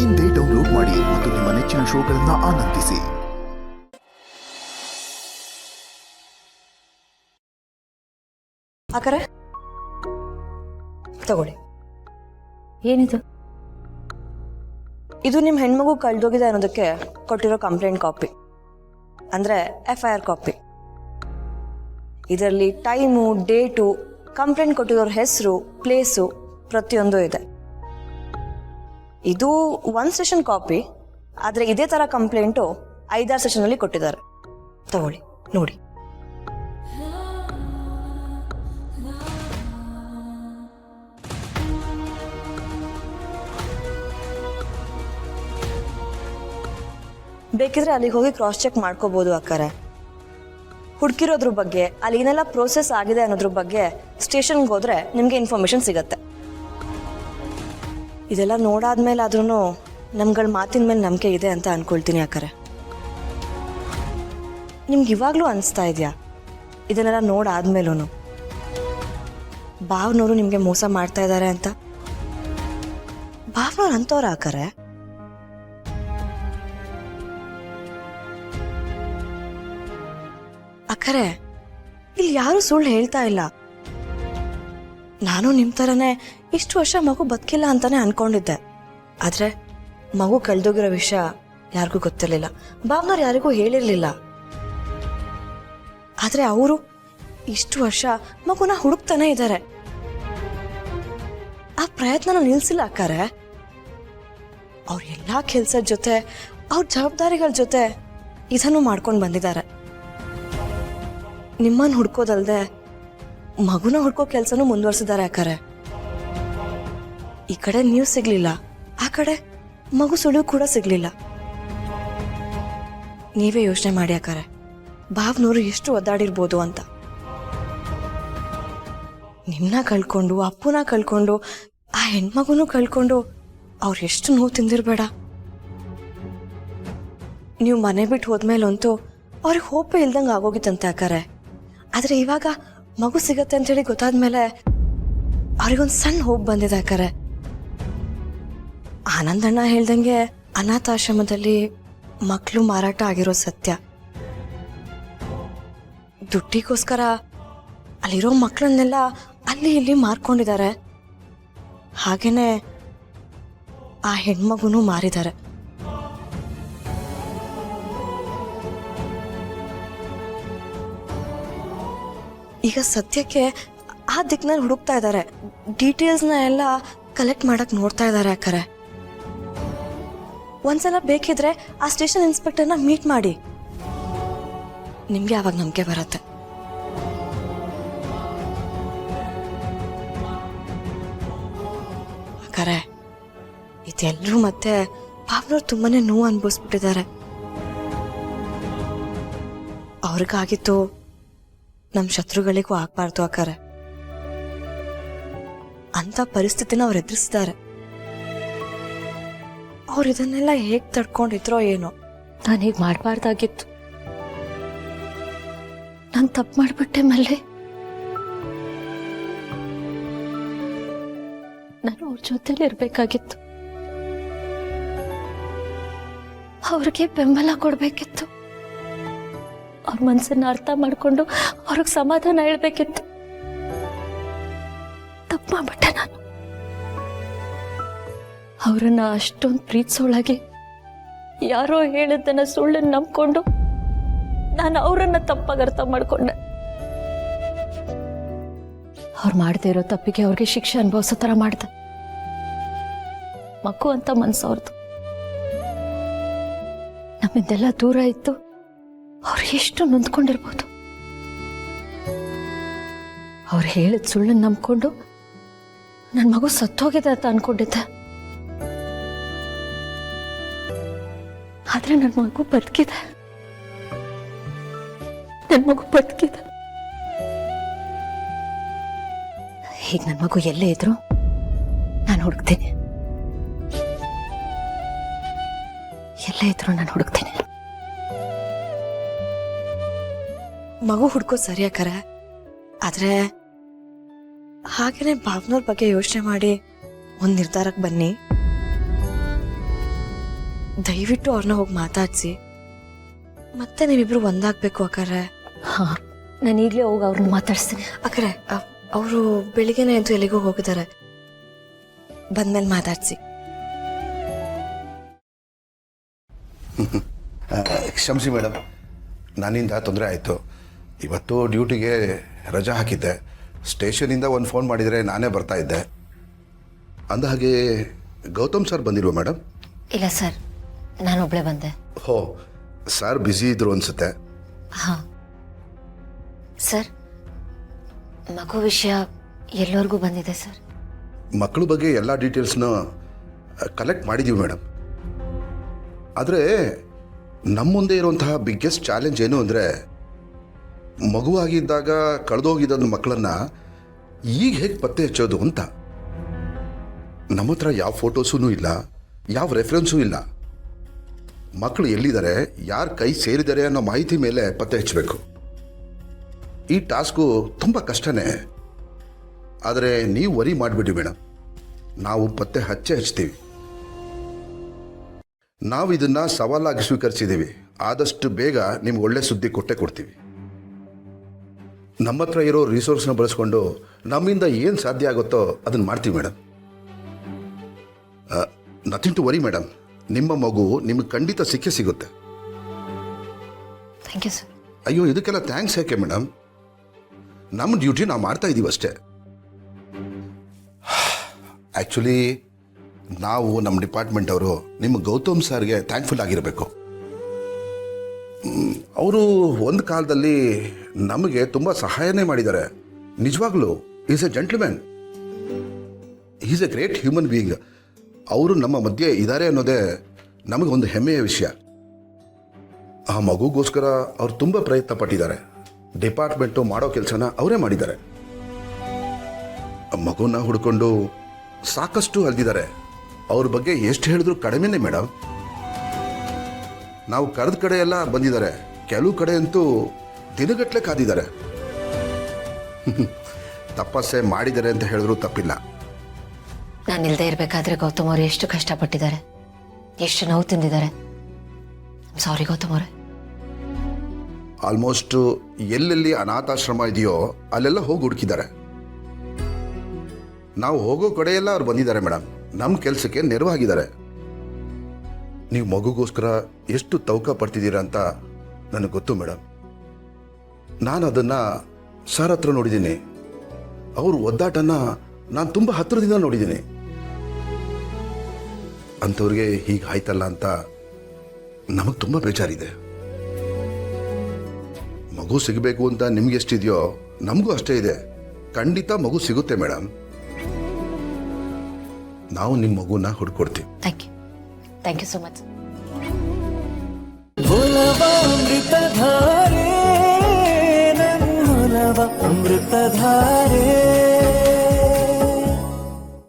ಇಂದೇ ಡೌನ್ಲೋಡ್ ಮಾಡಿ ಮತ್ತು ನಿಮ್ಮ ನೆಚ್ಚಿನ ಶೋಗಳನ್ನು ಆನಂದಿಸಿ. ಅಕ್ಕರೆ ತಗೊಳ್ಳಿ. ಏನಿದು? ಇದು ನಿಮ್ಮ ಹೆಣ್ಮಗು ಕಳೆದೋಗಿದೆ ಅನ್ನೋದಕ್ಕೆ ಕೊಟ್ಟಿರೋ ಕಂಪ್ಲೇಂಟ್ ಕಾಪಿ, ಅಂದರೆ FIR ಕಾಪಿ. ಇದರಲ್ಲಿ ಟೈಮು, ಡೇಟು, ಕಂಪ್ಲೇಂಟ್ ಕೊಟ್ಟಿರೋರ ಹೆಸರು, ಪ್ಲೇಸು ಪ್ರತಿಯೊಂದು ಇದೆ. ಇದು 1 ಸೆಷನ್ ಕಾಪಿ, ಆದರೆ ಇದೇ ಥರ ಕಂಪ್ಲೇಂಟು 5-6 ಸೆಷನಲ್ಲಿ ಕೊಟ್ಟಿದ್ದಾರೆ. ತಗೊಳ್ಳಿ, ನೋಡಿ. ಬೇಕಿದ್ರೆ ಅಲ್ಲಿಗೆ ಹೋಗಿ ಕ್ರಾಸ್ ಚೆಕ್ ಮಾಡ್ಕೋಬೋದು ಅಕ್ಕರೆ. ಹುಡುಕಿರೋದ್ರ ಬಗ್ಗೆ, ಅಲ್ಲಿ ಏನೆಲ್ಲ ಪ್ರೋಸೆಸ್ ಆಗಿದೆ ಅನ್ನೋದ್ರ ಬಗ್ಗೆ ಸ್ಟೇಷನ್ಗೆ ಹೋದರೆ ನಿಮಗೆ ಇನ್ಫಾರ್ಮೇಷನ್ ಸಿಗತ್ತೆ. ಇದೆಲ್ಲ ನೋಡಾದ್ಮೇಲೆ ಆದ್ರೂ ನಮ್ಗಳ ಮಾತಿನ ಮೇಲೆ ನಂಬಿಕೆ ಇದೆ ಅಂತ ಅನ್ಕೊಳ್ತೀನಿ ಅಕ್ಕರೆ. ನಿಮ್ಗೆ ಇವಾಗಲೂ ಅನಿಸ್ತಾ ಇದೆಯಾ ಇದನ್ನೆಲ್ಲ ನೋಡಾದ್ಮೇಲೂ ಭಾವನವರು ನಿಮಗೆ ಮೋಸ ಮಾಡ್ತಾ ಇದ್ದಾರೆ ಅಂತ? ಭಾವನವ್ರು ಅಂತವ್ರ ಅಕ್ಕರೆ? ಅಕ್ಕರೆ, ಇಲ್ಲಿ ಯಾರೂ ಸುಳ್ಳು ಹೇಳ್ತಾ ಇಲ್ಲ. ನಾನು ನಿಮ್ಮ ಥರನೇ ಇಷ್ಟು ವರ್ಷ ಮಗು ಬದುಕಿಲ್ಲ ಅಂತಾನೆ ಅನ್ಕೊಂಡಿದ್ದೆ. ಆದರೆ ಮಗು ಕಳೆದೋಗಿರೋ ವಿಷಯ ಯಾರಿಗೂ ಗೊತ್ತಿರಲಿಲ್ಲ, ಭಾವನವ್ರು ಯಾರಿಗೂ ಹೇಳಿರಲಿಲ್ಲ. ಆದರೆ ಅವರು ಇಷ್ಟು ವರ್ಷ ಮಗುನ ಹುಡುಕ್ತಾನೆ ಇದ್ದಾರೆ. ಆ ಪ್ರಯತ್ನನ ನಿಲ್ಲಿಸಿಲ್ಲ ಅಕ್ಕರೆ. ಅವ್ರ ಎಲ್ಲ ಕೆಲಸದ ಜೊತೆ, ಅವ್ರ ಜವಾಬ್ದಾರಿಗಳ ಜೊತೆ ಇದನ್ನು ಮಾಡ್ಕೊಂಡು ಬಂದಿದ್ದಾರೆ. ನಿಮ್ಮನ್ನು ಹುಡ್ಕೋದಲ್ದೆ ಮಗುನ ಹುಡ್ಕೋ ಕೆಲಸನೂ ಮುಂದುವರ್ಸಿದ್ದಾರೆ ಅಕ್ಕರೆ. ಈ ಕಡೆ ನೀವು ಸಿಗ್ಲಿಲ್ಲ, ಆ ಕಡೆ ಮಗು ಸುಳಿವು ಕೂಡ ಸಿಗ್ಲಿಲ್ಲ. ನೀವೇ ಯೋಚನೆ ಮಾಡಿ ಅಕ್ಕರೆ, ಭಾವನವರು ಎಷ್ಟು ಒದ್ದಾಡಿರ್ಬೋದು ಅಂತ. ನಿಮ್ಮನ್ನ ಕಳ್ಕೊಂಡು, ಅಪ್ಪನ ಕಳ್ಕೊಂಡು, ಆ ಹೆಣ್ಮಗುನೂ ಕಳ್ಕೊಂಡು ಅವ್ರು ಎಷ್ಟು ನೋವು ತಿಂದಿರ್ಬೇಡ. ನೀವು ಮನೆ ಬಿಟ್ಟು ಹೋದ್ಮೇಲಂತೂ ಅವ್ರಿಗೆ ಹೋಪೇ ಇಲ್ದಂಗೆ ಆಗೋಗಿತ್ತಂತೆ ಅಕ್ಕರೆ. ಆದರೆ ಇವಾಗ ಮಗು ಸಿಗತ್ತೆ ಅಂತೇಳಿ ಗೊತ್ತಾದ್ಮೇಲೆ ಅವ್ರಿಗೊಂದು ಸಣ್ಣ ಹೋಪ್ ಬಂದಿದೆ ಅಕ್ಕರೆ. ಆನಂದಣ್ಣ ಹೇಳ್ದಂಗೆ ಅನಾಥಾಶ್ರಮದಲ್ಲಿ ಮಕ್ಕಳು ಮಾರಾಟ ಆಗಿರೋ ಸತ್ಯ. ದುಡ್ಡಿಗೋಸ್ಕರ ಅಲ್ಲಿರೋ ಮಕ್ಕಳನ್ನೆಲ್ಲ ಅಲ್ಲಿ ಇಲ್ಲಿ ಮಾರ್ಕೊಂಡಿದ್ದಾರೆ. ಹಾಗೇನೆ ಆ ಹೆಣ್ಮಗುನೂ ಮಾರಿದ್ದಾರೆ. ಈಗ ಸದ್ಯಕ್ಕೆ ಆ ದಿಕ್ಕಿನಲ್ಲಿ ಹುಡುಕ್ತಾ ಇದ್ದಾರೆ. ಡೀಟೇಲ್ಸ್ನ ಎಲ್ಲ ಕಲೆಕ್ಟ್ ಮಾಡಕ್ ನೋಡ್ತಾ ಇದ್ದಾರೆ ಅಕ್ಕರೆ. ಒಂದ್ಸಲ ಬೇಕಿದ್ರೆ ಆ ಸ್ಟೇಷನ್ ಇನ್ಸ್ಪೆಕ್ಟರ್ನ ಮೀಟ್ ಮಾಡಿ, ನಿಮ್ಗೆ ಆವಾಗ ನಂಬಿಕೆ ಬರುತ್ತೆ. ಅಕ್ಕರೆ, ಇದೆಲ್ಲರೂ ಮತ್ತೆ ಭಾವನವ್ರು ತುಂಬಾನೇ ನೋವು ಅನುಭವಿಸ್ಬಿಟ್ಟಿದ್ದಾರೆ. ಅವ್ರಿಗಾಗಿತ್ತು ನಮ್ಮ ಶತ್ರುಗಳಿಗೂ ಆಗ್ಬಾರ್ದು ಅಕ್ಕರೆ. ಅಂತ ಪರಿಸ್ಥಿತಿನ ಅವ್ರು ಎದುರಿಸಿದ್ದಾರೆ. ಅವ್ರು ಇದನ್ನೆಲ್ಲ ಹೇಗ್ ತಡ್ಕೊಂಡಿದ್ರೋ ಏನೋ. ನಾನು ಹೀಗೆ ಮಾಡಬಾರ್ದಾಗಿತ್ತು. ನಾನು ತಪ್ಪು ಮಾಡಿಬಿಟ್ಟೆ ಮಲ್ಲೆ. ನಾನು ಅವ್ರ ಜೊತೆಲಿ ಇರ್ಬೇಕಾಗಿತ್ತು, ಅವ್ರಿಗೆ ಬೆಂಬಲ ಕೊಡ್ಬೇಕಿತ್ತು, ಅವ್ರ ಮನಸ್ಸನ್ನ ಅರ್ಥ ಮಾಡ್ಕೊಂಡು ಅವ್ರಿಗೆ ಸಮಾಧಾನ ಹೇಳ್ಬೇಕಿತ್ತು. ತಪ್ಪು ಮಾಡ್ಬಿಟ್ಟೆ ನಾನು. ಅವರನ್ನ ಅಷ್ಟೊಂದು ಪ್ರೀತಿಸೋಳಾಗಿ ಯಾರೋ ಹೇಳಿದ್ದನ್ನ ಸುಳ್ಳನ್ನು ನಂಬ್ಕೊಂಡು ನಾನು ಅವರನ್ನ ತಪ್ಪಾಗಿ ಅರ್ಥ ಮಾಡ್ಕೊಂಡೆ. ಅವ್ರು ಮಾಡದೇ ಇರೋ ತಪ್ಪಿಗೆ ಅವ್ರಿಗೆ ಶಿಕ್ಷೆ ಅನುಭವಿಸೋ ಥರ ಮಾಡ್ದೆ. ಮಗು ಅಂತ ಮನ್ಸು ಅವ್ರದ್ದು. ನಮ್ಮಿಂದೆಲ್ಲ ದೂರ ಇತ್ತು ಅವ್ರು ಎಷ್ಟು ನೊಂದ್ಕೊಂಡಿರ್ಬೋದು. ಅವ್ರು ಹೇಳಿದ ಸುಳ್ಳನ್ನು ನಂಬ್ಕೊಂಡು ನನ್ನ ಮಗು ಸತ್ತೋಗಿದೆ ಅಂತ ಅನ್ಕೊಂಡಿದ್ದೆ. ಆದ್ರೆ ನನ್ನ ಮಗು ಬದುಕಿದೆ. ನನ್ನ ಮಗು ಬದುಕಿದೆ. ಈಗ ನನ್ನ ಮಗು ಎಲ್ಲೇ ಇದ್ರು ನಾನು ಹುಡುಕ್ತೀನಿ. ಎಲ್ಲೇ ಇದ್ರು ನಾನು ಹುಡುಕ್ತೀನಿ. ಮಗು ಹುಡ್ಕೋ ಸರಿ ಅಕ್ಕರೆ. ಆದ್ರೆ ಹಾಗೇನೆ ಭಾವನವ್ರ ಬಗ್ಗೆ ಯೋಚನೆ ಮಾಡಿ ಒಂದು ನಿರ್ಧಾರಕ್ಕೆ ಬನ್ನಿ. ದಯವಿಟ್ಟು ಅವ್ರನ್ನ ಹೋಗಿ ಮಾತಾಡ್ಸಿ ಮತ್ತೆ ನೀವಿಬ್ರು ಒಂದಾಗಬೇಕು ಅಕ್ಕಾರೆ. ಹಾಂ, ನಾನು ಈಗಲೇ ಹೋಗಿ ಅವ್ರನ್ನ ಮಾತಾಡ್ಸ್ತೀನಿ. ಅಕ್ಕಾರೆ ಅವರು ಬೆಳಿಗ್ಗೆನೆ ಅಂತೂ ಎಲ್ಲಿಗೂ ಹೋಗಿದ್ದಾರೆ, ಬಂದ್ಮೇಲೆ ಮಾತಾಡ್ಸಿ. ಕ್ಷಮಿಸಿ ಮೇಡಮ್, ನನ್ನಿಂದ ತೊಂದರೆ ಆಯಿತು. ಇವತ್ತು ಡ್ಯೂಟಿಗೆ ರಜಾ ಹಾಕಿದ್ದೆ. ಸ್ಟೇಷನಿಂದ ಒಂದು ಫೋನ್ ಮಾಡಿದರೆ ನಾನೇ ಬರ್ತಾ ಇದ್ದೆ. ಅಂದಹಾಗೆ ಗೌತಮ್ ಸರ್ ಬಂದಿಲ್ವ ಮೇಡಮ್? ಇಲ್ಲ ಸರ್, ನಾನೊಬ್ಳೆ ಬಂದೆ. ಹೋ, ಸರ್ ಬ್ಯುಸಿ ಇದ್ರು ಅನಿಸುತ್ತೆ. ಹಾಂ ಸರ್, ಮಗು ವಿಷಯ ಎಲ್ಲರಿಗೂ ಬಂದಿದೆ ಸರ್. ಮಕ್ಕಳ ಬಗ್ಗೆ ಎಲ್ಲ ಡೀಟೇಲ್ಸ್ನ ಕಲೆಕ್ಟ್ ಮಾಡಿದ್ದೀವಿ ಮೇಡಮ್. ಆದರೆ ನಮ್ಮ ಮುಂದೆ ಇರುವಂತಹ ಬಿಗ್ಗೆಸ್ಟ್ ಚಾಲೆಂಜ್ ಏನು ಅಂದರೆ, ಮಗುವಾಗಿದ್ದಾಗ ಕಳೆದೋಗಿದ್ದ ಮಕ್ಕಳನ್ನು ಈಗ ಹೇಗೆ ಪತ್ತೆ ಹಚ್ಚೋದು ಅಂತ. ನಮ್ಮ ಹತ್ರ ಯಾವ ಫೋಟೋಸೂ ಇಲ್ಲ, ಯಾವ ರೆಫರೆನ್ಸೂ ಇಲ್ಲ. ಮಕ್ಕಳು ಎಲ್ಲಿದ್ದಾರೆ, ಯಾರ ಕೈ ಸೇರಿದ್ದಾರೆ ಅನ್ನೋ ಮಾಹಿತಿ ಮೇಲೆ ಪತ್ತೆ ಹಚ್ಚಬೇಕು. ಈ ಟಾಸ್ಕು ತುಂಬ ಕಷ್ಟನೇ. ಆದರೆ ನೀವು ವರಿ ಮಾಡಿಬಿಡಿ ಮೇಡಮ್, ನಾವು ಪತ್ತೆ ಹಚ್ತೀವಿ. ನಾವು ಇದನ್ನು ಸವಾಲಾಗಿ ಸ್ವೀಕರಿಸಿದ್ದೀವಿ. ಆದಷ್ಟು ಬೇಗ ನಿಮ್ಗೆ ಒಳ್ಳೆ ಸುದ್ದಿ ಕೊಡ್ತೀವಿ. ನಮ್ಮ ಹತ್ರ ಇರೋ ರಿಸೋರ್ಸ್ನ ಬಳಸ್ಕೊಂಡು ನಮ್ಮಿಂದ ಏನು ಸಾಧ್ಯ ಆಗುತ್ತೋ ಅದನ್ನು ಮಾಡ್ತೀವಿ madam. Nothing to worry madam, ನಿಮ್ಮ ಮಗು ನಿಮಗೆ ಖಂಡಿತ ಸಿಗುತ್ತೆ. Thank you sir. ಅಯ್ಯೋ, ಇದಕ್ಕೆಲ್ಲ ಥ್ಯಾಂಕ್ಸ್ ಯಾಕೆ ಮೇಡಮ್? ನಮ್ಮ ಡ್ಯೂಟಿ ನಾವು ಮಾಡ್ತಾ ಇದ್ದೀವಿ ಅಷ್ಟೇ. ಆ್ಯಕ್ಚುಲಿ ನಾವು ನಮ್ಮ ಡಿಪಾರ್ಟ್ಮೆಂಟ್ ಅವರು ನಿಮ್ಮ ಗೌತಮ್ ಸರ್ಗೆ ಥ್ಯಾಂಕ್ಫುಲ್ ಆಗಿರಬೇಕು. ಅವರು ಒಂದು ಕಾಲದಲ್ಲಿ ನಮಗೆ ತುಂಬ ಸಹಾಯನೇ ಮಾಡಿದ್ದಾರೆ. ನಿಜವಾಗ್ಲೂ is A gentleman, is A great human being. ಅವರು ನಮ್ಮ ಮಧ್ಯೆ ಇದ್ದಾರೆ ಅನ್ನೋದೇ ನಮಗೆ ಒಂದು ಹೆಮ್ಮೆಯ ವಿಷಯ. ಆ ಮಗುಗೋಸ್ಕರ ಅವ್ರು ತುಂಬ ಪ್ರಯತ್ನ ಪಟ್ಟಿದ್ದಾರೆ. ಡಿಪಾರ್ಟ್ಮೆಂಟು ಮಾಡೋ ಕೆಲಸನ ಅವರೇ ಮಾಡಿದ್ದಾರೆ. ಮಗುನ ಹುಡ್ಕೊಂಡು ಸಾಕಷ್ಟು ಅಲ್ದಿದ್ದಾರೆ. ಅವ್ರ ಬಗ್ಗೆ ಎಷ್ಟು ಹೇಳಿದ್ರು ಕಡಿಮೆನೇ ಮೇಡಮ್. ನಾವು ಕರೆದ ಕಡೆ ಎಲ್ಲ ಬಂದಿದ್ದಾರೆ, ಕೆಲವು ಕಡೆ ಅಂತೂ ದಿನಗಟ್ಟಲೆ ಕಾದಿದ್ದಾರೆ. ತಪಸ್ಸೆ ಮಾಡಿದ್ದಾರೆ ಅಂತ ಹೇಳಿದ್ರು ತಪ್ಪಿಲ್ಲ. ನಾನು ಇಲ್ಲದೆ ಇರಬೇಕಾದ್ರೆ ಗೌತಮ್ ಅವರು ಎಷ್ಟು ಕಷ್ಟಪಟ್ಟಿದ್ದಾರೆ, ಎಷ್ಟು ನೋವು ತಿಂದಿದ್ದಾರೆ. ಸಾರಿ ಗೌತಮ್ ಅವರೇ. ಆಲ್ಮೋಸ್ಟ್ ಎಲ್ಲೆಲ್ಲಿ ಅನಾಥಾಶ್ರಮ ಇದೆಯೋ ಅಲ್ಲೆಲ್ಲ ಹೋಗಿ ಹುಡುಕಿದ್ದಾರೆ. ನಾವು ಹೋಗೋ ಕಡೆಯೆಲ್ಲ ಅವ್ರು ಬಂದಿದ್ದಾರೆ ಮೇಡಮ್. ನಮ್ಮ ಕೆಲಸಕ್ಕೆ ನೆರವಾಗಿದ್ದಾರೆ. ನೀವು ಮಗುಗೋಸ್ಕರ ಎಷ್ಟು ತವಕ ಪಡ್ತಿದ್ದೀರಾ ಅಂತ ನನಗೆ ಗೊತ್ತು ಮೇಡಮ್. ನಾನು ಅದನ್ನು ಸರ್ ಹತ್ರ ನೋಡಿದ್ದೀನಿ. ಅವ್ರ ಒದ್ದಾಟನ ನಾನು ತುಂಬ ಹತ್ತಿರದಿಂದ ನೋಡಿದ್ದೀನಿ. ಅಂಥವ್ರಿಗೆ ಹೀಗೆ ಆಯ್ತಲ್ಲ ಅಂತ ನಮಗೆ ತುಂಬ ಬೇಜಾರಿದೆ. ಮಗು ಸಿಗಬೇಕು ಅಂತ ನಿಮ್ಗೆ ಎಷ್ಟಿದೆಯೋ ನಮಗೂ ಅಷ್ಟೇ ಇದೆ. ಖಂಡಿತ ಮಗು ಸಿಗುತ್ತೆ ಮೇಡಮ್. ನಾವು ನಿಮ್ಮ ಮಗುನ ಹುಡ್ಕೊಡ್ತೀವಿ. Thank you so much. ಭೋಲವಾ ಅಮೃತಧಾರ